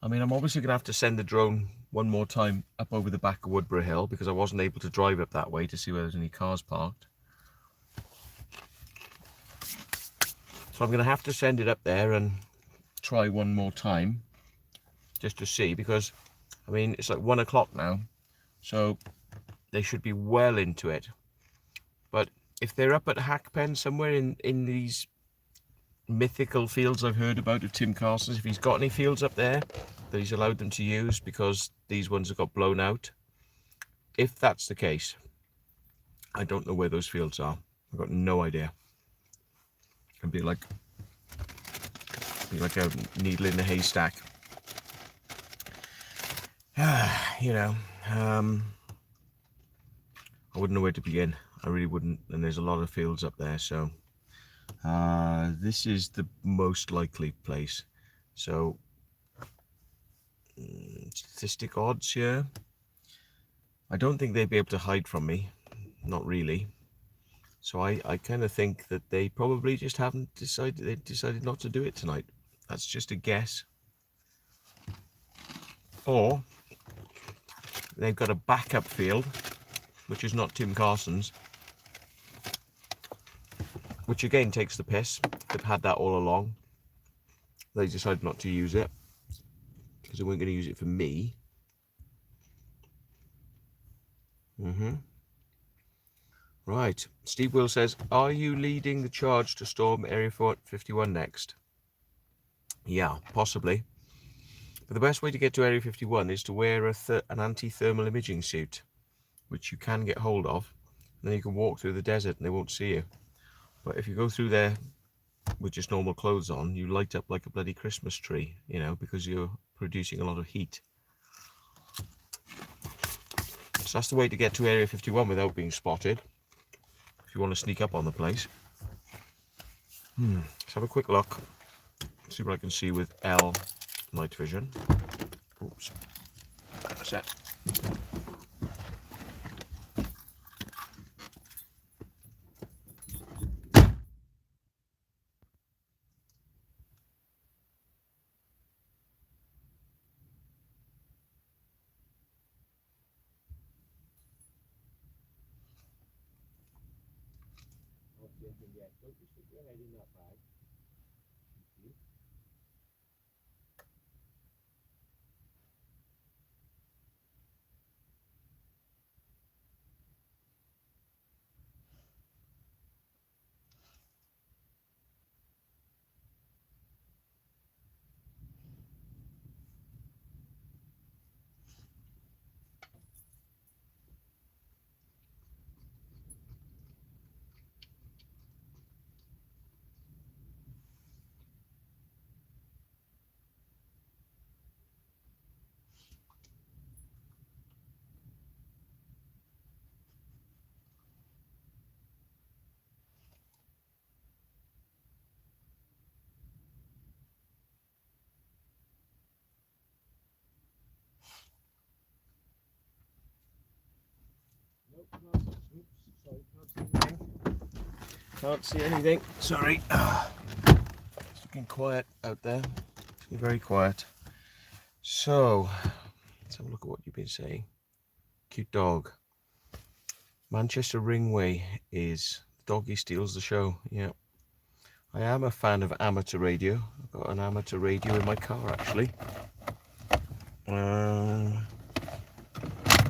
I mean, I'm obviously gonna have to send the drone one more time up over the back of Woodborough Hill because I wasn't able to drive up that way to see whether there's any cars parked. So I'm gonna have to send it up there and try one more time just to see, because I mean it's like 1 o'clock now, so they should be well into it. But if they're up at Hackpen somewhere in these mythical fields I've heard about of Tim Carson's, if he's got any fields up there that he's allowed them to use because these ones have got blown out, if that's the case, I don't know where those fields are. I've got no idea. It'd be like a needle in a haystack. You know, I wouldn't know where to begin. I really wouldn't. And there's a lot of fields up there, so this is the most likely place. So statistic odds here. I don't think they'd be able to hide from me. Not really. So I kind of think that they probably just haven't decided. They decided not to do it tonight. That's just a guess. Or they've got a backup field, which is not Tim Carson's, which again takes the piss. They've had that all along. They decided not to use it because they weren't going to use it for me. Right. Steve Will says, are you leading the charge to storm Area 51 next? Yeah, possibly. But the best way to get to Area 51 is to wear an anti-thermal imaging suit, which you can get hold of. And then you can walk through the desert and they won't see you. But if you go through there with just normal clothes on, you light up like a bloody Christmas tree, you know, because you're producing a lot of heat. So that's the way to get to Area 51 without being spotted, if you want to sneak up on the place. Let's have a quick look, see what I can see with L night vision. Oops. That's it. Don't you stick your head in that bag. Nope, oops, sorry, can't see anything. Sorry. It's looking quiet out there. It's looking very quiet. So, let's have a look at what you've been saying. Cute dog. Manchester Ringway is doggy steals the show. Yeah. I am a fan of amateur radio. I've got an amateur radio in my car actually.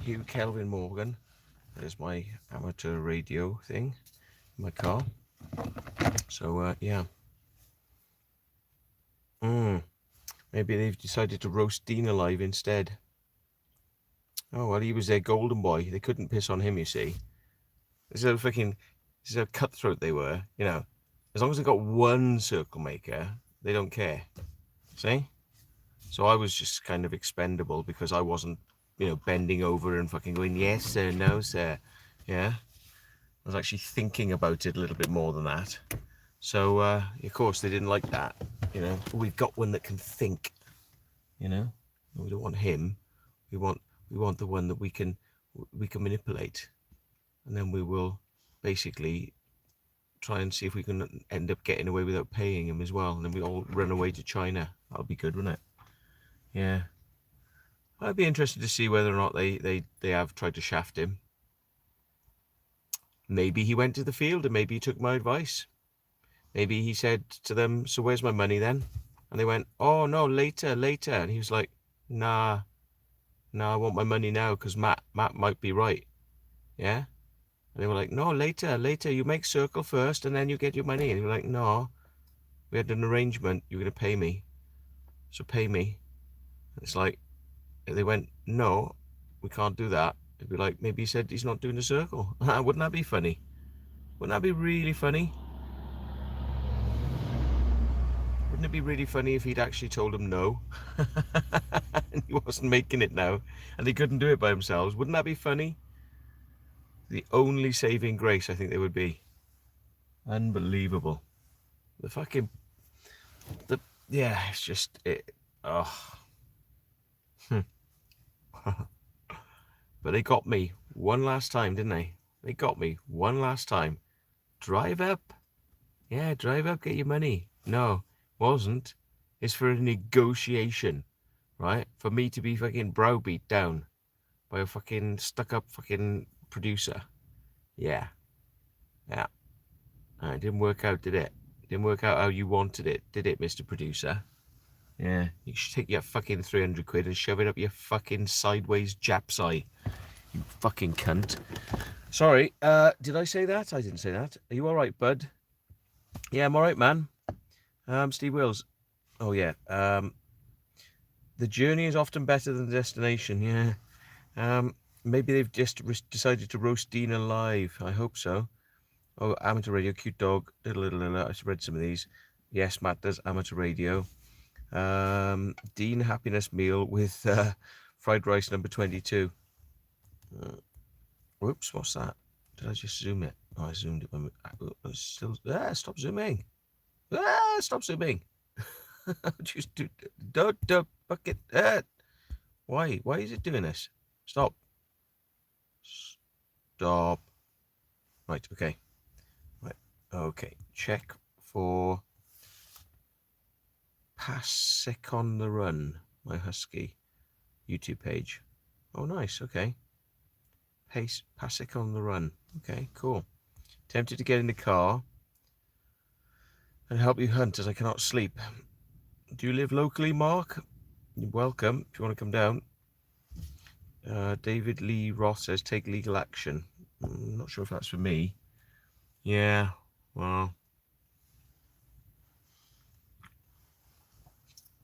Hugh Kelvin Morgan. There's my amateur radio thing in my car. So yeah. Maybe they've decided to roast Dean alive instead. Oh well, he was their golden boy. They couldn't piss on him, you see. This is how cutthroat they were, you know. As long as they got one circle maker, they don't care. See? So I was just kind of expendable because I wasn't, you know, bending over and fucking going, yes sir, no sir. Yeah. I was actually thinking about it a little bit more than that. So of course they didn't like that. You know, we've got one that can think. You know, we don't want him. We want the one that we can manipulate, and then we will basically try and see if we can end up getting away without paying him as well, and then we all run away to China. That'll be good, wouldn't it? Yeah. I'd be interested to see whether or not they have tried to shaft him. Maybe he went to the field and maybe he took my advice. Maybe he said to them, so where's my money then? And they went, oh no, later. And he was like, nah, I want my money now because Matt might be right. Yeah? And they were like, no, later, you make circle first and then you get your money. And he was like, no, we had an arrangement, you're going to pay me. So pay me. And it's like, they went, no, we can't do that. It'd be like, maybe he said he's not doing the circle. Wouldn't that be funny? Wouldn't that be really funny? Wouldn't it be really funny if he'd actually told him no? And he wasn't making it now and he couldn't do it by themselves? Wouldn't that be funny? The only saving grace I think they would be. Unbelievable. Yeah, it's just it. Oh. But they got me one last time, didn't they? They got me one last time. Drive up. Yeah, drive up, get your money. No, wasn't. It's for a negotiation, right? For me to be fucking browbeat down by a fucking stuck-up fucking producer. Yeah. It didn't work out, did it? Didn't work out how you wanted it, did it, Mr. Producer? Yeah, you should take your fucking 300 quid and shove it up your fucking sideways Jap's eye. You fucking cunt. Sorry, did I say that? I didn't say that. Are you alright, bud? Yeah, I'm alright, man. Steve Wills. Oh yeah. The journey is often better than the destination. Yeah. Maybe they've just decided to roast Dean alive. I hope so. Oh, amateur radio, cute dog. Little. I read some of these. Yes, Matt does amateur radio. Dean happiness meal with fried rice number 22. Whoops, what's that? Did I just zoom it? Oh, I zoomed it when we still. Stop zooming. Stop zooming. Just do bucket. Why is it doing this? Stop. Right, okay. Right, okay. Check for Pasic on the Run, my husky YouTube page. Oh, nice. Okay. Pasic on the Run. Okay, cool. Tempted to get in the car and help you hunt as I cannot sleep. Do you live locally, Mark? You're welcome if you want to come down. David Lee Ross says take legal action. I'm not sure if that's for me. Yeah, well,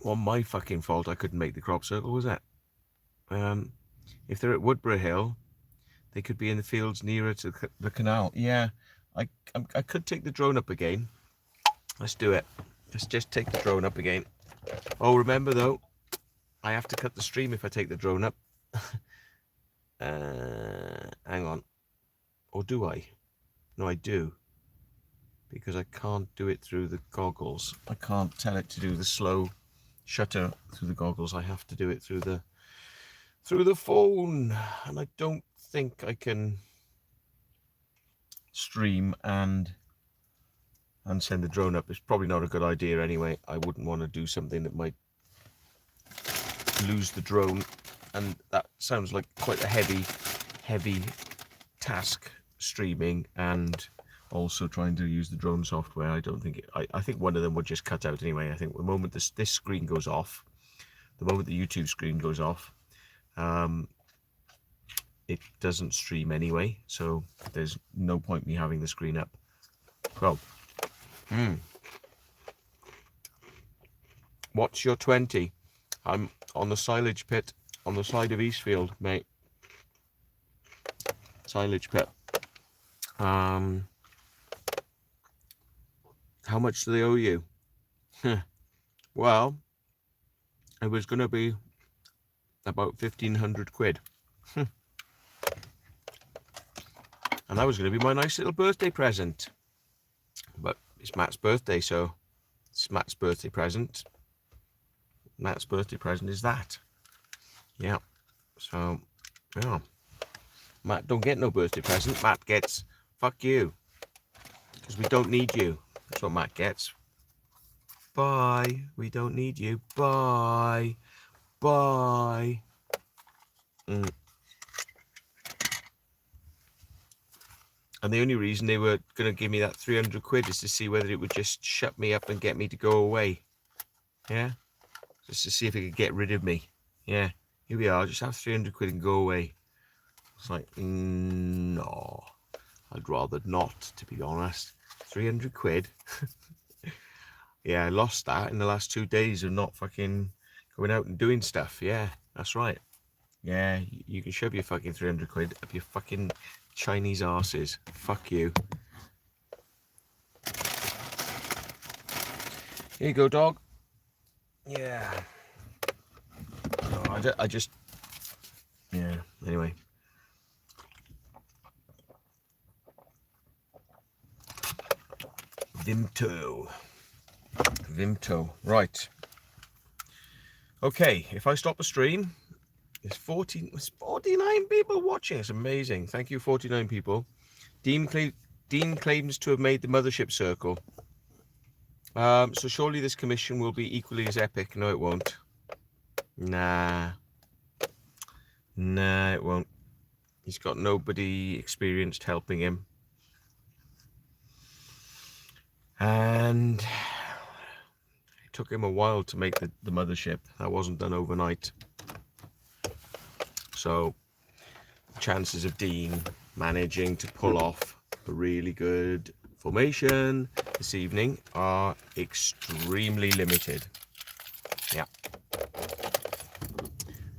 my fucking fault I couldn't make the crop circle, was that? If they're at Woodborough Hill, they could be in the fields nearer to the canal. Yeah, I could take the drone up again. Let's do it. Let's just take the drone up again. Oh, remember though, I have to cut the stream if I take the drone up. Hang on. Or do I? No, I do. Because I can't do it through the goggles. I can't tell it to do the slow shutter through the goggles. I have to do it through the phone. And I don't think I can stream and send the drone up. It's probably not a good idea anyway. I wouldn't want to do something that might lose the drone, and that sounds like quite a heavy task, streaming and also trying to use the drone software. I don't think I think one of them would just cut out anyway. I think the moment this screen goes off, the moment the YouTube screen goes off, it doesn't stream anyway, so there's no point me having the screen up. Well, what's your 20? I'm on the silage pit on the side of Eastfield, mate. Silage pit. How much do they owe you? Well, it was going to be about 1,500 quid. And that was going to be my nice little birthday present. But it's Matt's birthday, so it's Matt's birthday present. Matt's birthday present is that. Yeah. So, yeah. Matt don't get no birthday present. Matt gets, fuck you. Because we don't need you. That's what Matt gets. Bye. We don't need you. Bye. Bye. And the only reason they were going to give me that 300 quid is to see whether it would just shut me up and get me to go away. Yeah? Just to see if it could get rid of me. Yeah. Here we are. Just have 300 quid and go away. It's like, no. I'd rather not, to be honest. 300 quid. Yeah, I lost that in the last 2 days of not fucking going out and doing stuff. Yeah, that's right. Yeah, you can shove your fucking 300 quid up your fucking Chinese arses. Fuck you. Here you go, dog. Yeah. No, I just... Yeah, anyway. Vimto. Right. Okay, if I stop the stream, it's 49 people watching. It's amazing. Thank you, 49 people. Dean claims to have made the mothership circle. So surely this commission will be equally as epic. No, it won't. Nah, it won't. He's got nobody experienced helping him. And it took him a while to make the mothership. That wasn't done overnight. So chances of Dean managing to pull off a really good formation this evening are extremely limited.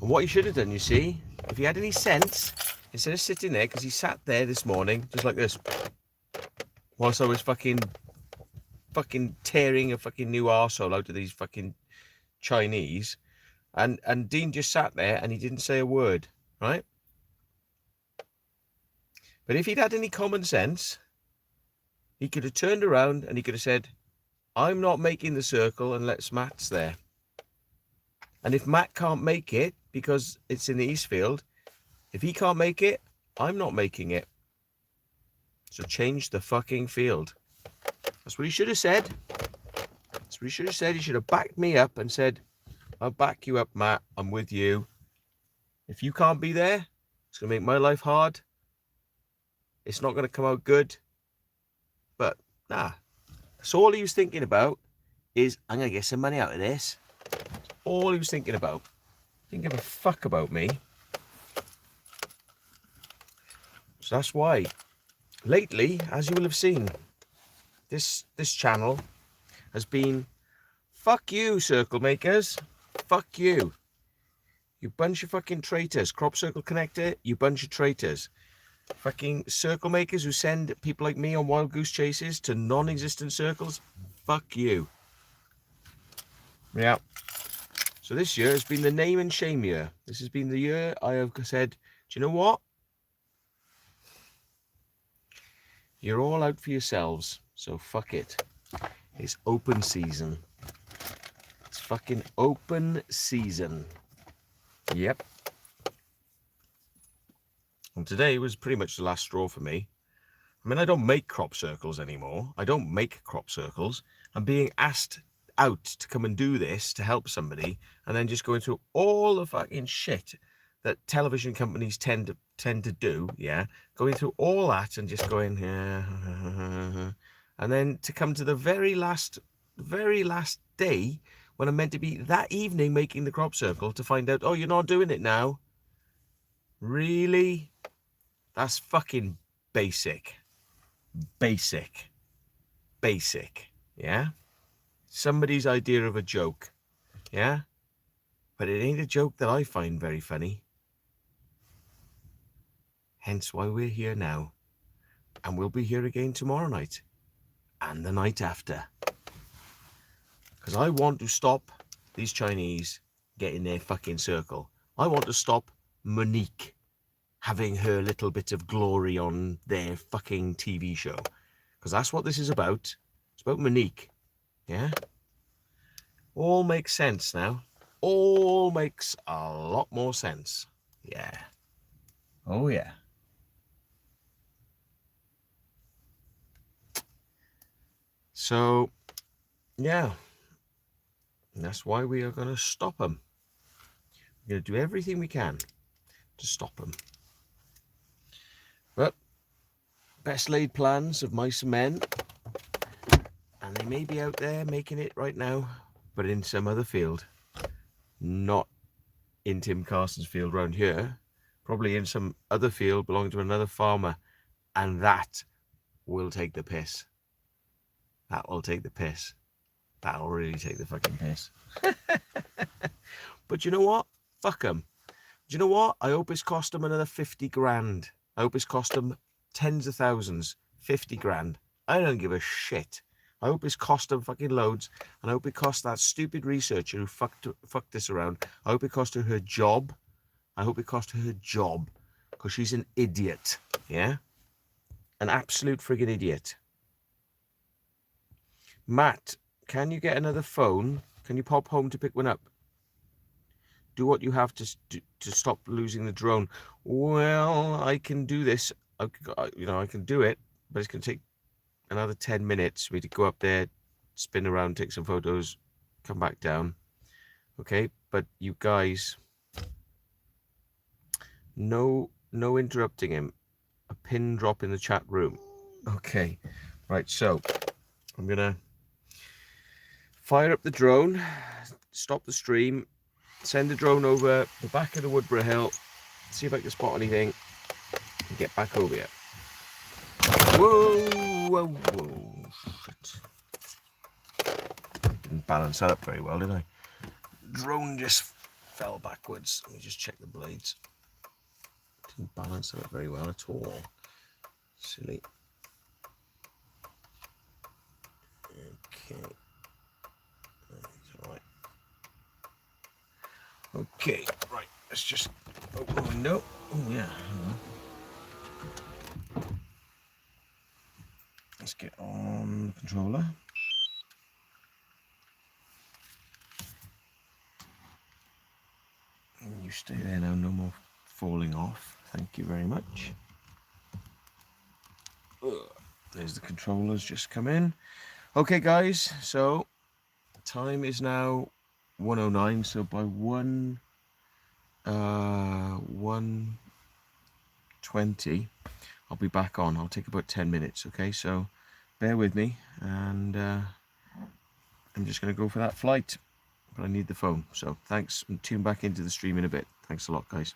And what he should have done, you see, if he had any sense, instead of sitting there, because he sat there this morning, just like this, whilst I was fucking tearing a fucking new arsehole out of these fucking Chinese, and Dean just sat there and he didn't say a word, right? But if he'd had any common sense, he could have turned around and he could have said, I'm not making the circle unless Matt's there. And if Matt can't make it because it's in the Eastfield, if he can't make it, I'm not making it. So change the fucking field. That's what he should have said. That's what he should have said. He should have backed me up and said, I'll back you up, Matt. I'm with you. If you can't be there, it's going to make my life hard. It's not going to come out good. But, nah. So all he was thinking about is, I'm going to get some money out of this. All he was thinking about. Didn't give a fuck about me. So that's why. Lately, as you will have seen, this channel has been, fuck you, circle makers. Fuck you. You bunch of fucking traitors. Crop Circle Connector, you bunch of traitors. Fucking circle makers who send people like me on wild goose chases to non-existent circles. Fuck you. Yeah. So this year has been the name and shame year. This has been the year I have said, do you know what? You're all out for yourselves. So fuck it. It's open season. It's fucking open season. Yep. And today was pretty much the last straw for me. I mean, I don't make crop circles anymore. I don't make crop circles. I'm being asked out to come and do this to help somebody, and then just going through all the fucking shit that television companies tend to do, yeah, going through all that and just going, yeah, and then to come to the very last day when I'm meant to be that evening making the crop circle to find out, oh, you're not doing it now. Really? That's fucking basic. Basic. Yeah? Somebody's idea of a joke. Yeah? But it ain't a joke that I find very funny. Hence why we're here now. And we'll be here again tomorrow night. And the night after. Because I want to stop these Chinese getting their fucking circle. I want to stop Monique having her little bit of glory on their fucking TV show. Because that's what this is about. It's about Monique. Yeah? All makes sense now. All makes a lot more sense. Yeah. Oh, yeah. So, yeah. And that's why we are going to stop them. We're going to do everything we can to stop them. But best laid plans of mice and men, and they may be out there making it right now, but in some other field, not in Tim Carson's field round here, probably in some other field belonging to another farmer, and that will take the piss. That will take the piss. That'll really take the fucking piss. But you know what? Fuck them. Do you know what? I hope it's cost them another 50 grand. I hope it's cost them tens of thousands, 50 grand. I don't give a shit. I hope it's cost them fucking loads. And I hope it cost that stupid researcher who fucked this around. I hope it cost her her job. I hope it cost her her job. Because she's an idiot. Yeah? An absolute friggin' idiot. Matt, can you get another phone? Can you pop home to pick one up? Do what you have to stop losing the drone. Well, I can do this. I can do it, but it's going to take another 10 minutes for me to go up there, spin around, take some photos, come back down. Okay, but you guys, no interrupting him. A pin drop in the chat room. Okay, right, so I'm going to fire up the drone, stop the stream, send the drone over the back of the Woodborough Hill, see if I can spot anything, and get back over here. Whoa, shit. Didn't balance that up very well, did I? Drone just fell backwards. Let me just check the blades. Didn't balance out very well at all. Silly. Okay. All right. Okay, right. Let's just open the window. Oh yeah. Let's get on the controller. And you stay there now, no more falling off. Thank you very much. There's the controllers just come in. Okay guys, so time is now 1:09, so by 1:20 I'll be back on. I'll take about 10 minutes, okay? So bear with me, and I'm just going to go for that flight, but I need the phone. So thanks, and tune back into the stream in a bit. Thanks a lot, guys.